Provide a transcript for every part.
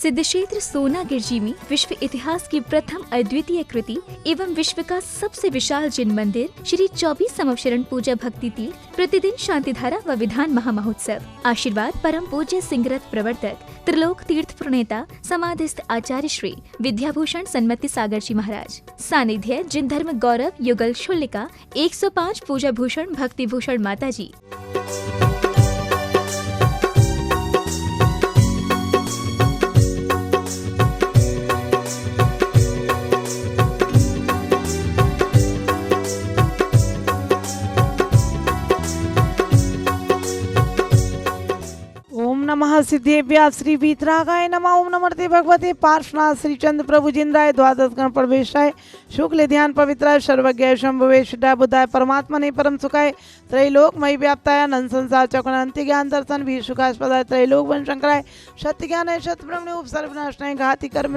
सिद्धक्षेत्र सोनागिर जी में विश्व इतिहास की प्रथम अद्वितीय कृति एवं विश्व का सबसे विशाल जिन मंदिर श्री 24 संवत्सरण पूजा भक्ति तीर्थ प्रतिदिन शांतिधारा व विधान महामहोत्सव। आशीर्वाद परम पूज्य सिंहरथ प्रवर्तक त्रिलोक तीर्थ प्रणेता समाधिस्थ आचार्य श्री विद्याभूषण सन्मति सागर जी महाराज। सानिध्य जिन धर्म गौरव युगल शुल्लिका 105 पूजा भूषण भक्ति भूषण माता जी। नमः सिद्धेभ्यः श्री वीतरागाय नमः। ओम नमस्ते भगवते पार्श्वनाथ श्री चंद्र प्रभु जिंद्राय द्वादश गण प्रवेशाय शुक्ल ध्यान पवित्राय सर्वज्ञाय शंभवे शुद्धाय बुद्धाय परमात्मने परम सुखाय त्रैलोकमयी व्याप्ताय अनंत संसार चक्रंति ज्ञान दर्शन वीर सुखास्पदाय त्रैलोक वन शंकराय सत्य ज्ञान सत्य ब्रह्मणे उपसर्ग विनाशनाय घाति कर्म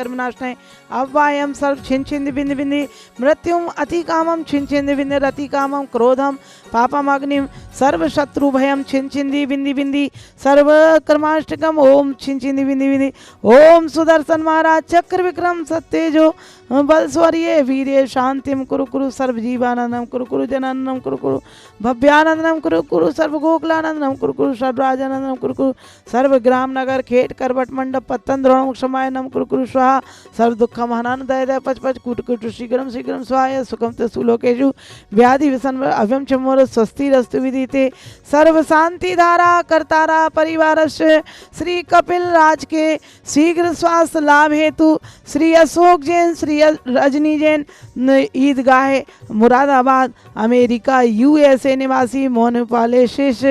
विनाशनाय अव्वायम सर्व छिन छिंद बिंद बिंदी मृत्युम अति कामम छिन छिंद बिंद रति कामम क्रोधम पापम अग्निम सर्व शत्रु भयम छिन छिंदी बिंदी बिंदी सर्व कर्माष्टकम ओम छिन छिंदी बिंदी बिंदी ओम सुदर्शन महाराज चक्र विक्रम सत्येजो बलस्वर्ये वीर्य शांतिम कुरु कुरु सर्व जीवानंदम कुरु कुरु जनानंदम कुरु कुरु भव्यानंदम कुरु कुरु सर्व गोकुलानंदम कुरु कुरु सर्व राजानंदम कुरु कुरु सर्व ग्राम नगर खेत करवट मंडप पत्तन द्रोणम क्षमायनम कुरु कुरु स्वाहा सर्व दुखम हनन दय दय पच पच कुट कुट शीघ्रम शीघ्रम स्वाहा सुखम ते सुलोकेषु व्याधि विसन अभ्यम चमोर स्वस्ति रस्तु विदिते सर्व शांति धारा करतारा परिवारस्य श्री कपिल राज के शीघ्र स्वास्थ्य लाभ हेतु श्री अशोक जैन श्री रजनी जैन ईदगाह मुरादाबाद अमेरिका USA निवासी मोहन पाले शेष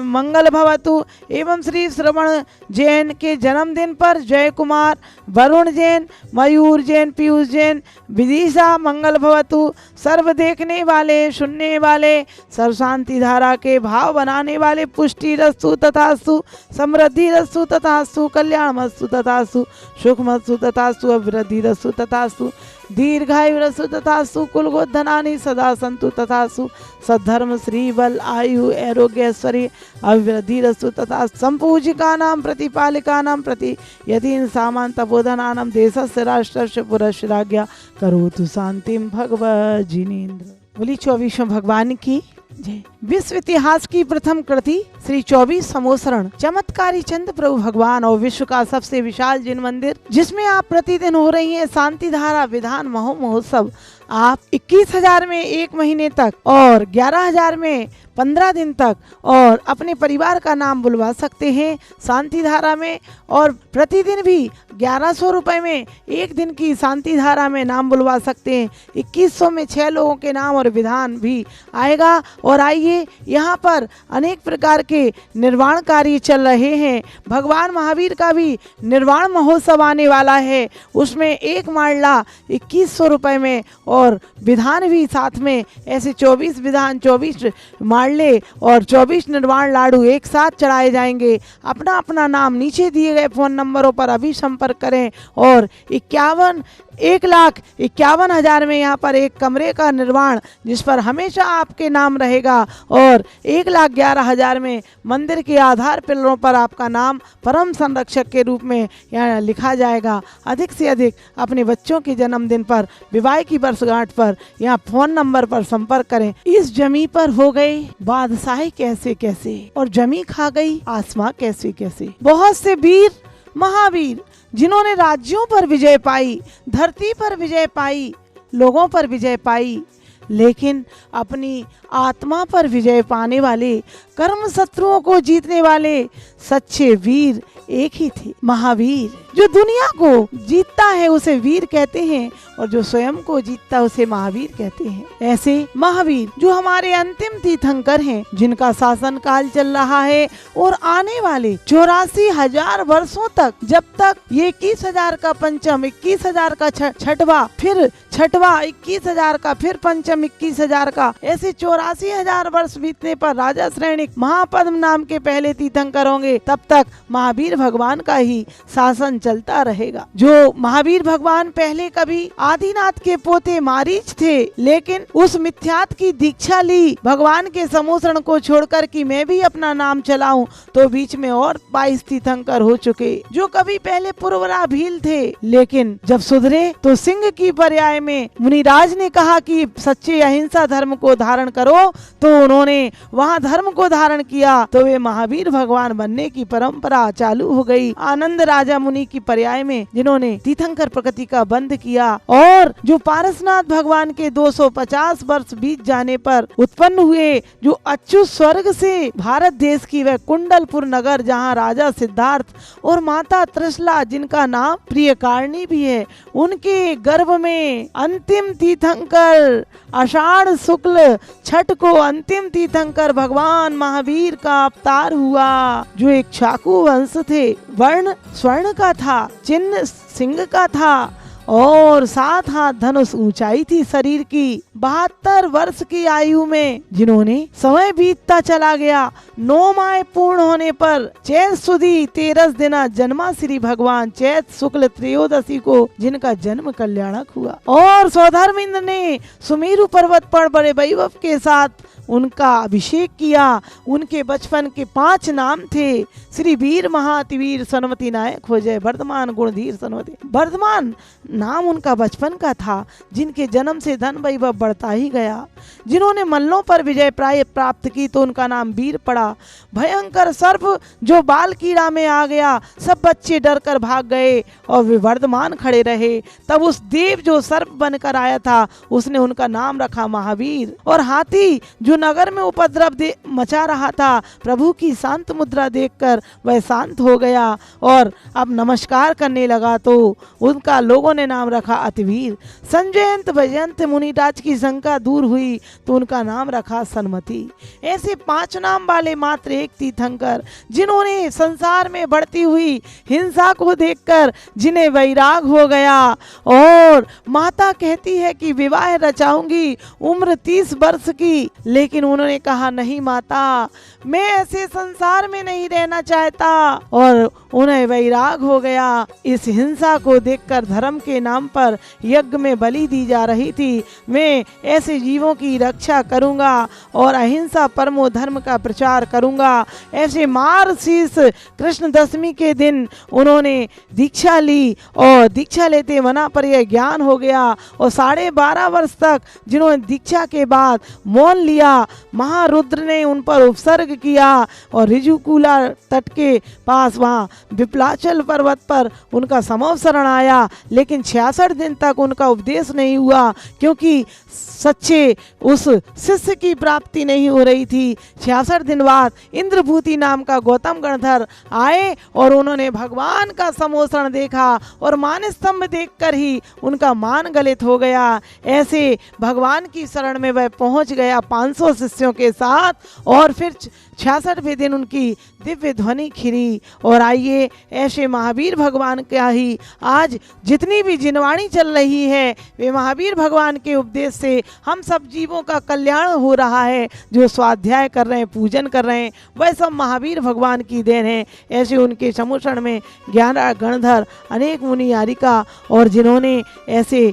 मंगल भवतु एवं श्री श्रवण जैन के जन्मदिन पर जय कुमार वरुण जैन मयूर जैन पीयूष जैन विदिशा मंगल भवतु सर्व देखने वाले सुनने वाले सर्व शांति धारा के भाव बनाने वाले पुष्टि रस्तु तथास्तु समृद्धि रस्तु तथास्तु कल्याण मस्तु तथास्तु सुख मस्तु तथास्तु अभिवृद्धि रस्तु तथास्तु दीर्घायु रस्तु तथास्तु कुलगोधनानि सदा संतु तथास्तु सद्धर्म श्री बल आयु आरोग्य ऐश्वर्य अभिवृद्धि रस्तु तथा संपूजिकानां प्रतिपालिकानां प्रति यदि सामान तपोधनानां देशस्य राष्ट्रस्य पुरस्य राज्ञा करोतु शांतिम भगवत जिनेन्द्र। बोली 24 भगवान की जय। विश्व इतिहास की प्रथम कृति श्री 24 संवत्सरण चमत्कारी चंद्र प्रभु भगवान और विश्व का सबसे विशाल जिन मंदिर जिसमें आप प्रतिदिन हो रही है शांति धारा विधान महोत्सव। आप 21,000 में 1 महीने तक और 11,000 में 15 दिन तक और अपने परिवार का नाम बुलवा सकते हैं शांति धारा में। और प्रतिदिन भी 1100 रुपए में 1 दिन की शांति धारा में नाम बुलवा सकते हैं। 2100 में 6 लोगों के नाम और विधान भी आएगा। और आइए यहाँ पर अनेक प्रकार के निर्वाण कार्य चल रहे हैं। भगवान महावीर का भी निर्वाण महोत्सव आने वाला है। उसमें एक माला 2100 रुपए में और विधान भी साथ में ऐसे 24 विधान 24 माले और 24 निर्वाण लाडू एक साथ चढ़ाए जाएंगे। अपना अपना नाम नीचे दिए गए फोन नंबरों पर अभी संपर्क करें। और 1,51,000 में यहाँ पर एक कमरे का निर्माण जिस पर हमेशा आपके नाम रहेगा। और 1,11,000 में मंदिर के आधार पिलरों पर आपका नाम परम संरक्षक के रूप में यहाँ लिखा जाएगा। अधिक से अधिक अपने बच्चों के जन्मदिन पर विवाह की वर्षगांठ पर यहाँ फोन नंबर पर संपर्क करें। इस जमी पर हो गए बादशाही कैसे कैसे और जमी खा गई आसमां कैसे कैसे। बहुत से वीर महावीर जिन्होंने राज्यों पर विजय पाई, धरती पर विजय पाई, लोगों पर विजय पाई, लेकिन अपनी आत्मा पर विजय पाने वाले कर्म शत्रुओं को जीतने वाले सच्चे वीर एक ही थे, महावीर। जो दुनिया को जीतता है उसे वीर कहते हैं और जो स्वयं को जीतता है उसे महावीर कहते हैं। ऐसे महावीर जो हमारे अंतिम तीर्थंकर हैं, जिनका शासन काल चल रहा है और आने वाले 84,000 वर्षों तक, जब तक ये 21,000 का पंचम, 21,000 का छठवा, फिर छठवा 21,000 का, फिर पंचम 21,000 का, ऐसे 84,000 वर्ष बीतने पर राजा श्रेणिक महापद्म नाम के पहले तीर्थंकर होंगे। तब तक महावीर भगवान का ही शासन चलता रहेगा। जो महावीर भगवान पहले कभी आदिनाथ के पोते मारीच थे, लेकिन उस मिथ्यात की दीक्षा ली भगवान के समोसरण को छोड़कर कि मैं भी अपना नाम चलाऊं, तो बीच में और 22 तीर्थंकर हो चुके। जो कभी पहले पुरवरा भील थे, लेकिन जब सुधरे तो सिंह की पर्याय में मुनिराज ने कहा कि सच्चे अहिंसा धर्म को धारण करो, तो उन्होंने वहाँ धर्म को धारण किया, तो वे महावीर भगवान बनने की परंपरा चालू हो गई। आनंद राजा मुनि की पर्याय में जिन्होंने तीर्थंकर प्रकृति का बंध किया, और जो पारसनाथ भगवान के 250 वर्ष बीत जाने पर उत्पन्न हुए, जो अच्युत स्वर्ग से भारत देश की वह कुंडलपुर नगर, जहाँ राजा सिद्धार्थ और माता त्रिशला, जिनका नाम प्रियकारिणी भी है, उनके गर्भ में अंतिम तीर्थंकर आषाढ़ शुक्ल छठ को अंतिम तीर्थंकर भगवान महावीर का अवतार हुआ, जो एक चाकू वंश थे। वर्ण स्वर्ण का था, चिन्ह सिंह का था, और 7 हाथ धनुष ऊंचाई थी शरीर की। 72 वर्ष की आयु में जिन्होंने समय बीतता चला गया, 9 माह पूर्ण होने पर चैत सुदी 13 दिना जन्मा श्री भगवान चैत शुक्ल त्रयोदशी को, जिनका जन्म कल्याणक हुआ। और स्वधर्मेंद्र ने सुमेरु पर्वत पर बड़े वैभव के साथ उनका अभिषेक किया। उनके बचपन के 5 नाम थे, श्री वीर महातिवीर सनमति नायक हो जय वर्धमान गुणधीर सनमति। वर्धमान नाम उनका बचपन का था, जिनके जन्म से धन वैभव बढ़ता ही गया। जिन्होंने मल्लों पर विजय प्राप्त की, तो उनका नाम वीर पड़ा। भयंकर सर्प जो बाल कीड़ा में आ गया, सब बच्चे डर कर भाग गए और वे वर्धमान खड़े रहे। तब उस देव जो सर्प बनकर आया था, उसने उनका नाम रखा महावीर। और हाथी जो नगर में उपद्रव मचा रहा था, प्रभु की शांत मुद्रा देखकर वह शांत हो गया और अब नमस्कार करने लगा, तो उनका लोगों ने नाम रखा अतिवीर। संजयंत वैजयंत मुनिराज की शंका दूर हुई, तो उनका नाम रखा सन्मति। ऐसे 5 नाम वाले मात्र एक तीर्थंकर, जिन्होंने संसार में बढ़ती हुई हिंसा को देखकर जिन्हें वैराग हो गया। और माता कहती है कि विवाह रचाऊंगी, उम्र 30 वर्ष की, लेकिन उन्होंने कहा नहीं माता, मैं ऐसे संसार में नहीं रहना चाहता, और उन्हें वैराग हो गया। इस हिंसा को देखकर धर्म के नाम पर यज्ञ में बलि दी जा रही थी। मैं ऐसे जीवों की रक्षा करूंगा और अहिंसा परमो धर्म का प्रचार करूंगा। ऐसे मार्गशीर्ष कृष्ण दशमी के दिन उन्होंने दीक्षा ली, और दीक्षा लेते मना पर यह ज्ञान हो गया। और 12.5 वर्ष तक जिन्होंने दीक्षा के बाद मौन लिया, महारुद्र ने उन पर उपसर्ग किया, और ऋजुकूला तट के पास वहाँ विप्लाचल पर्वत पर उनका समवसरण आया। लेकिन 66 दिन तक उनका उपदेश नहीं हुआ, क्योंकि सच्चे उस शिष्य की प्राप्ति नहीं हो रही थी। 66 दिन बाद इंद्रभूति नाम का गौतम गणधर आए, और उन्होंने भगवान का समोसरण देखा, और मान स्तंभ देखकर ही उनका मान गलित हो गया। ऐसे भगवान की शरण में वह पहुंच गया 500 शिष्यों के साथ, और फिर 66वें दिन उनकी दिव्य ध्वनि खिरी। और आइए, ऐसे महावीर भगवान का ही आज जितनी भी जिनवाणी चल रही है, वे महावीर भगवान के उपदेश से हम सब जीवों का कल्याण हो रहा है। जो स्वाध्याय कर रहे हैं, पूजन कर रहे हैं, वह सब महावीर भगवान की देन है। ऐसे उनके समूषण में 11 गणधर, अनेक मुनि यारिका, और जिन्होंने ऐसे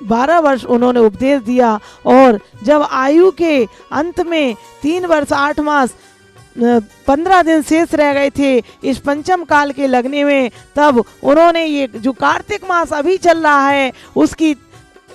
12 वर्ष उन्होंने उपदेश दिया। और जब आयु के अंत में 3 वर्ष 8 मास 15 दिन शेष रह गए थे इस पंचम काल के लगने में, तब उन्होंने ये जो कार्तिक मास अभी चल रहा है, उसकी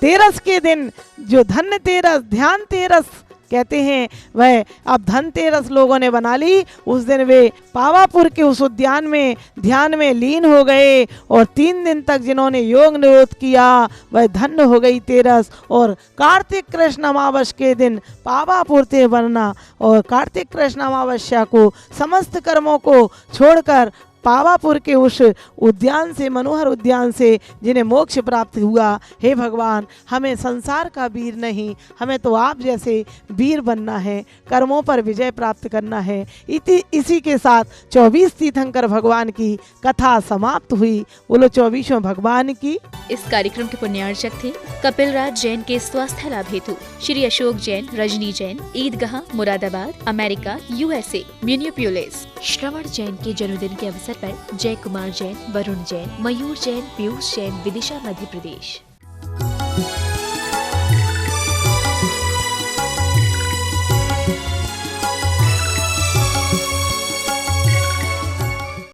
13 के दिन, जो धनतेरस, ध्यान तेरस कहते हैं, वह अब धनतेरस लोगों ने बना ली। उस दिन वे पावापुर के उस उद्यान में ध्यान में लीन हो गए, और 3 दिन तक जिन्होंने योग निरोध किया, वह धन्य हो गई तेरस। और कार्तिक कृष्ण अमावस के दिन पावापुर ते बनना, और कार्तिक कृष्ण अमावस्या को समस्त कर्मों को छोड़कर पावापुर के उस उद्यान से, मनोहर उद्यान से जिन्हें मोक्ष प्राप्त हुआ। हे भगवान, हमें संसार का वीर नहीं, हमें तो आप जैसे वीर बनना है, कर्मों पर विजय प्राप्त करना है। इसी के साथ 24 तीर्थंकर भगवान की कथा समाप्त हुई। बोलो 24वें भगवान की। इस कार्यक्रम के पुण्यार्चक थे कपिल राज जैन के स्वास्थ्य लाभ हेतु श्री अशोक जैन, रजनी जैन, ईदगाह मुरादाबाद, अमेरिका, USA, मिनियोपोलिस। श्रवण जैन के जन्मदिन के अवसर पर जय कुमार जैन, वरुण जैन, मयूर जैन, पीयूष जैन, विदिशा, मध्य प्रदेश।